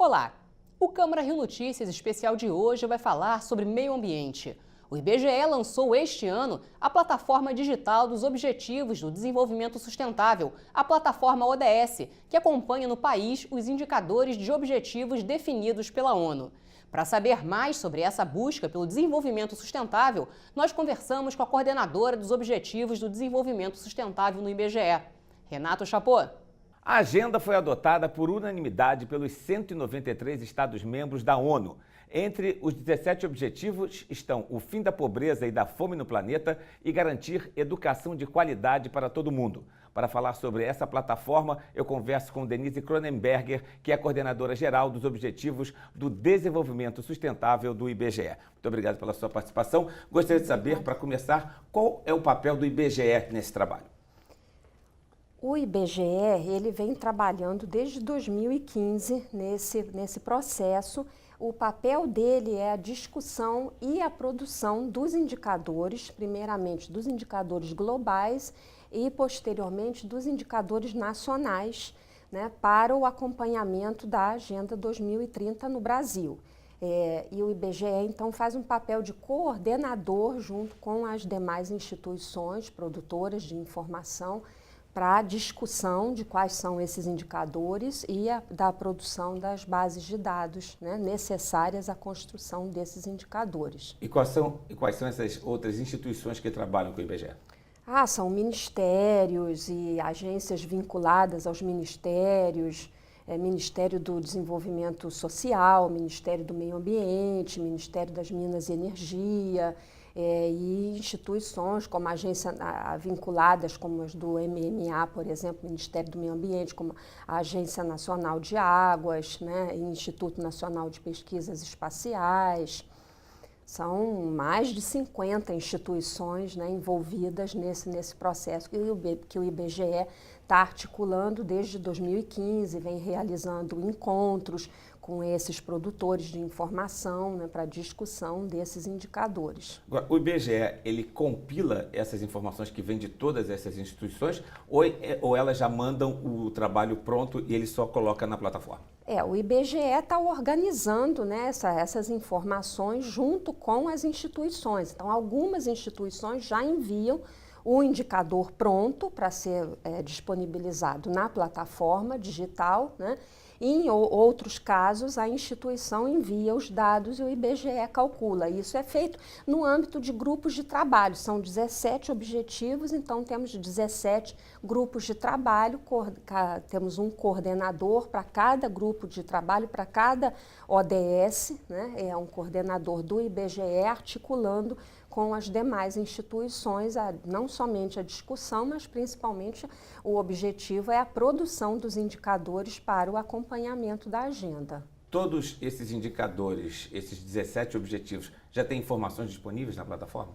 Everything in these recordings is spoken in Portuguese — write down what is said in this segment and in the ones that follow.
Olá! O Câmara Rio Notícias especial de hoje vai falar sobre meio ambiente. O IBGE lançou este ano a plataforma digital dos Objetivos do Desenvolvimento Sustentável, a plataforma ODS, que acompanha no país os indicadores de objetivos definidos pela ONU. Para saber mais sobre essa busca pelo desenvolvimento sustentável, nós conversamos com a coordenadora dos Objetivos do Desenvolvimento Sustentável no IBGE, Renato Chapot. A agenda foi adotada por unanimidade pelos 193 Estados-membros da ONU. Entre os 17 objetivos estão o fim da pobreza e da fome no planeta e garantir educação de qualidade para todo mundo. Para falar sobre essa plataforma, eu converso com Denise Cronenberger, que é a coordenadora geral dos Objetivos do Desenvolvimento Sustentável do IBGE. Muito obrigado pela sua participação. Gostaria de saber, para começar, qual é o papel do IBGE nesse trabalho? O IBGE ele vem trabalhando desde 2015 nesse processo. O papel dele é a discussão e a produção dos indicadores, primeiramente dos indicadores globais e posteriormente dos indicadores nacionais, né, para o acompanhamento da Agenda 2030 no Brasil. E o IBGE, então, faz um papel de coordenador junto com as demais instituições produtoras de informação para a discussão de quais são esses indicadores e da produção das bases de dados, né, necessárias à construção desses indicadores. E quais são essas outras instituições que trabalham com o IBGE? São ministérios e agências vinculadas aos ministérios, Ministério do Desenvolvimento Social, Ministério do Meio Ambiente, Ministério das Minas e Energia, e instituições como agência vinculadas, como as do MMA, por exemplo, Ministério do Meio Ambiente, como a Agência Nacional de Águas, né, e Instituto Nacional de Pesquisas Espaciais. São mais de 50 instituições, né, envolvidas nesse processo que o IBGE está articulando desde 2015, vem realizando encontros com esses produtores de informação, né, para discussão desses indicadores. Agora, o IBGE, ele compila essas informações que vêm de todas essas instituições ou elas já mandam o trabalho pronto e ele só coloca na plataforma? O IBGE está organizando, né, essas informações junto com as instituições. Então, algumas instituições já enviam o indicador pronto para ser disponibilizado na plataforma digital, né? E em outros casos, a instituição envia os dados e o IBGE calcula. Isso é feito no âmbito de grupos de trabalho. São 17 objetivos, então temos 17 grupos de trabalho, temos um coordenador para cada grupo de trabalho, para cada ODS, né? É um coordenador do IBGE articulando com as demais instituições, não somente a discussão, mas principalmente o objetivo é a produção dos indicadores para o acompanhamento da agenda. Todos esses indicadores, esses 17 objetivos, já têm informações disponíveis na plataforma?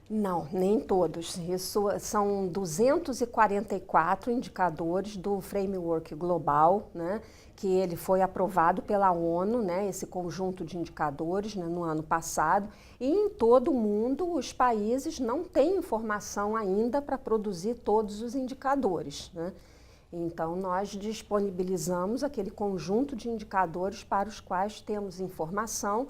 Não, nem todos. Isso são 244 indicadores do Framework Global, né, que ele foi aprovado pela ONU, né, esse conjunto de indicadores, né, no ano passado. E em todo o mundo, os países não têm informação ainda para produzir todos os indicadores, né? Então, nós disponibilizamos aquele conjunto de indicadores para os quais temos informação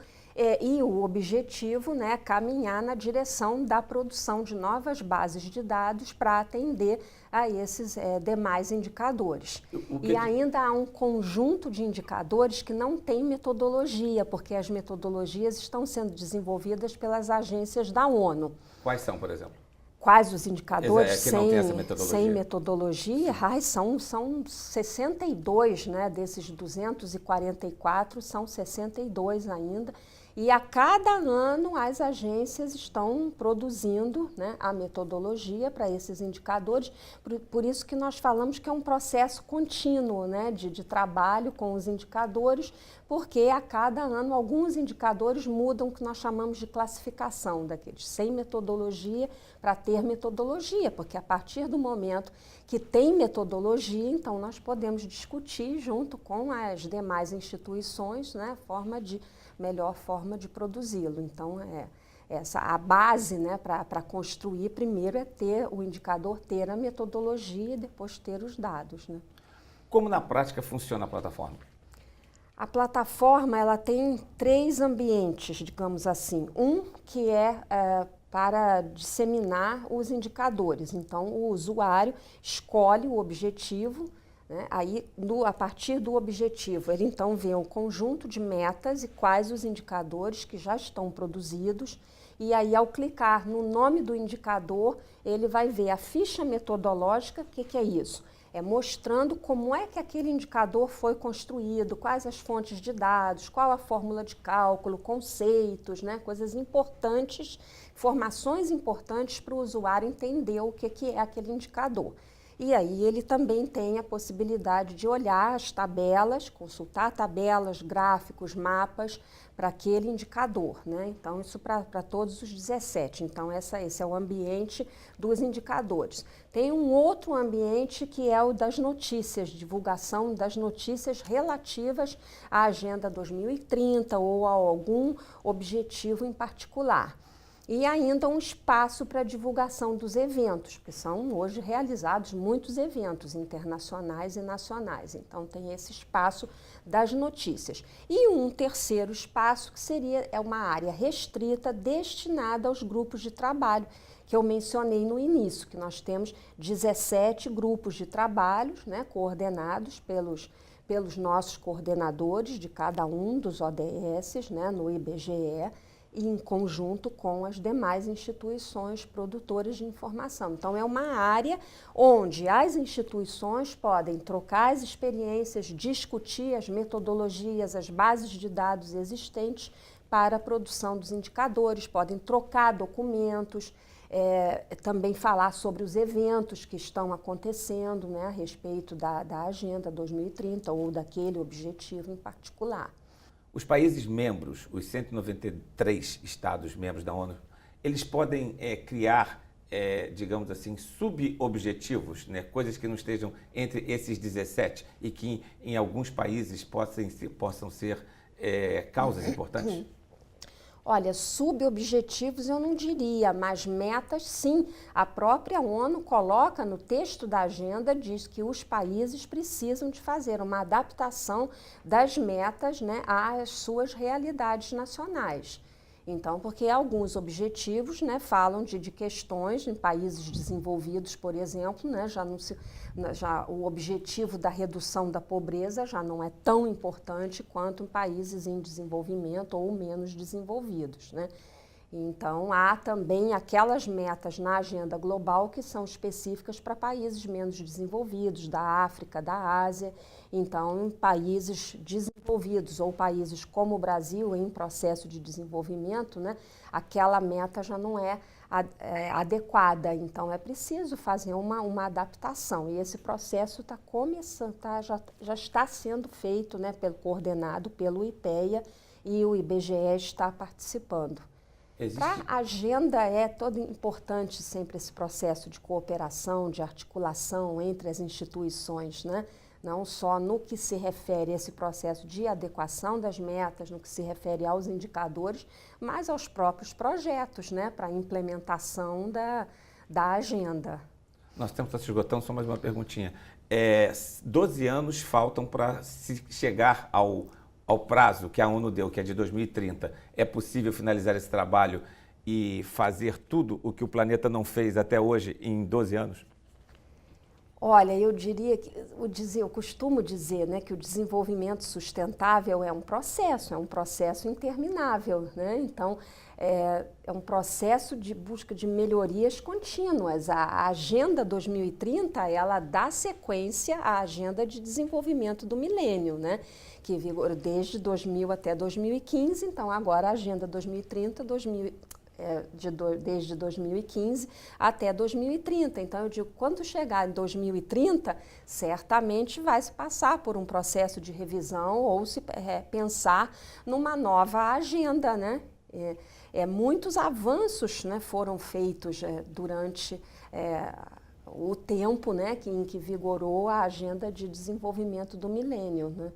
e o objetivo, né, é caminhar na direção da produção de novas bases de dados para atender a esses demais indicadores. E ainda há um conjunto de indicadores que não tem metodologia, porque as metodologias estão sendo desenvolvidas pelas agências da ONU. Quais são, por exemplo? Quais os indicadores sem metodologia? São 62, né? Desses 244, são 62 ainda. E a cada ano as agências estão produzindo, né, a metodologia para esses indicadores, por isso que nós falamos que é um processo contínuo, né, de trabalho com os indicadores, porque a cada ano alguns indicadores mudam o que nós chamamos de classificação, daqueles sem metodologia para ter metodologia, porque a partir do momento que tem metodologia, então nós podemos discutir junto com as demais instituições, né, melhor forma de produzi-lo. Então, a base, né, para construir primeiro é ter o indicador, ter a metodologia e depois ter os dados, né? Como na prática funciona a plataforma? A plataforma ela tem 3 ambientes, digamos assim. Um que é para disseminar os indicadores. Então, o usuário escolhe o objetivo, né? Aí, a partir do objetivo, ele então vê um conjunto de metas e quais os indicadores que já estão produzidos. E aí, ao clicar no nome do indicador, ele vai ver a ficha metodológica. O que é isso? É mostrando como é que aquele indicador foi construído, quais as fontes de dados, qual a fórmula de cálculo, conceitos, né, coisas importantes, informações importantes para o usuário entender o que é aquele indicador. E aí ele também tem a possibilidade de olhar as tabelas, consultar tabelas, gráficos, mapas para aquele indicador, né? Então, isso para todos os 17. Então, esse é o ambiente dos indicadores. Tem um outro ambiente que é o das notícias, divulgação das notícias relativas à Agenda 2030 ou a algum objetivo em particular. E ainda um espaço para divulgação dos eventos, porque são hoje realizados muitos eventos internacionais e nacionais. Então tem esse espaço das notícias. E um terceiro espaço que é uma área restrita destinada aos grupos de trabalho, que eu mencionei no início, que nós temos 17 grupos de trabalhos, né, coordenados pelos nossos coordenadores de cada um dos ODS, né, no IBGE, e em conjunto com as demais instituições produtoras de informação. Então, é uma área onde as instituições podem trocar as experiências, discutir as metodologias, as bases de dados existentes para a produção dos indicadores, podem trocar documentos, também falar sobre os eventos que estão acontecendo, né, a respeito da Agenda 2030 ou daquele objetivo em particular. Os países membros, os 193 Estados membros da ONU, eles podem criar, digamos assim, subobjetivos, né? Coisas que não estejam entre esses 17 e que em alguns países possam ser causas importantes? Olha, subobjetivos eu não diria, mas metas sim. A própria ONU coloca no texto da agenda, diz que os países precisam de fazer uma adaptação das metas, né, às suas realidades nacionais. Então, porque alguns objetivos, né, falam de questões em países desenvolvidos, por exemplo, né, o objetivo da redução da pobreza já não é tão importante quanto em países em desenvolvimento ou menos desenvolvidos, né? Então, há também aquelas metas na agenda global que são específicas para países menos desenvolvidos, da África, da Ásia. Então, em países desenvolvidos ou países como o Brasil, em processo de desenvolvimento, né, aquela meta já não é adequada. Então, é preciso fazer uma adaptação. E esse processo está começando, já está sendo feito, né, coordenado pelo IPEA, e o IBGE está participando. Para a agenda é todo importante sempre esse processo de cooperação, de articulação entre as instituições, né? Não só no que se refere a esse processo de adequação das metas, no que se refere aos indicadores, mas aos próprios projetos, né? Para a implementação da agenda. Nosso tempo está se esgotando, só mais uma perguntinha. 12 anos faltam para se chegar ao prazo que a ONU deu, que é de 2030, é possível finalizar esse trabalho e fazer tudo o que o planeta não fez até hoje em 12 anos? Olha, eu diria que, eu costumo dizer, né, que o desenvolvimento sustentável é um processo interminável, né? Então, é um processo de busca de melhorias contínuas. A Agenda 2030, ela dá sequência à Agenda de Desenvolvimento do Milênio, né? Que vigorou desde 2000 até 2015, então agora a Agenda 2030, desde 2015 até 2030. Então, eu digo, quando chegar em 2030, certamente vai se passar por um processo de revisão ou se pensar numa nova agenda, né? Muitos avanços, né, foram feitos durante o tempo, né, em que vigorou a Agenda de Desenvolvimento do Milênio, né?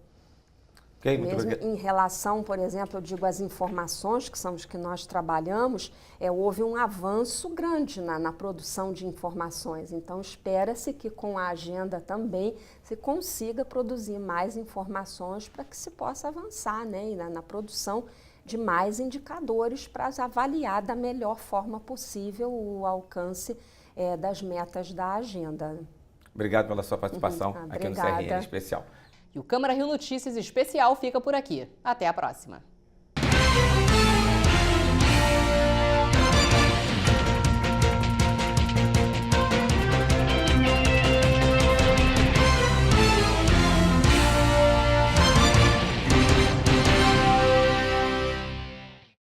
Okay, muito Mesmo obrigado. em relação, por exemplo, eu digo as informações, que são os que nós trabalhamos, houve um avanço grande na produção de informações. Então, espera-se que com a agenda também se consiga produzir mais informações para que se possa avançar, né, na produção de mais indicadores para avaliar da melhor forma possível o alcance das metas da agenda. Obrigado pela sua participação aqui no CRN Especial. E o Câmara Rio Notícias Especial fica por aqui. Até a próxima.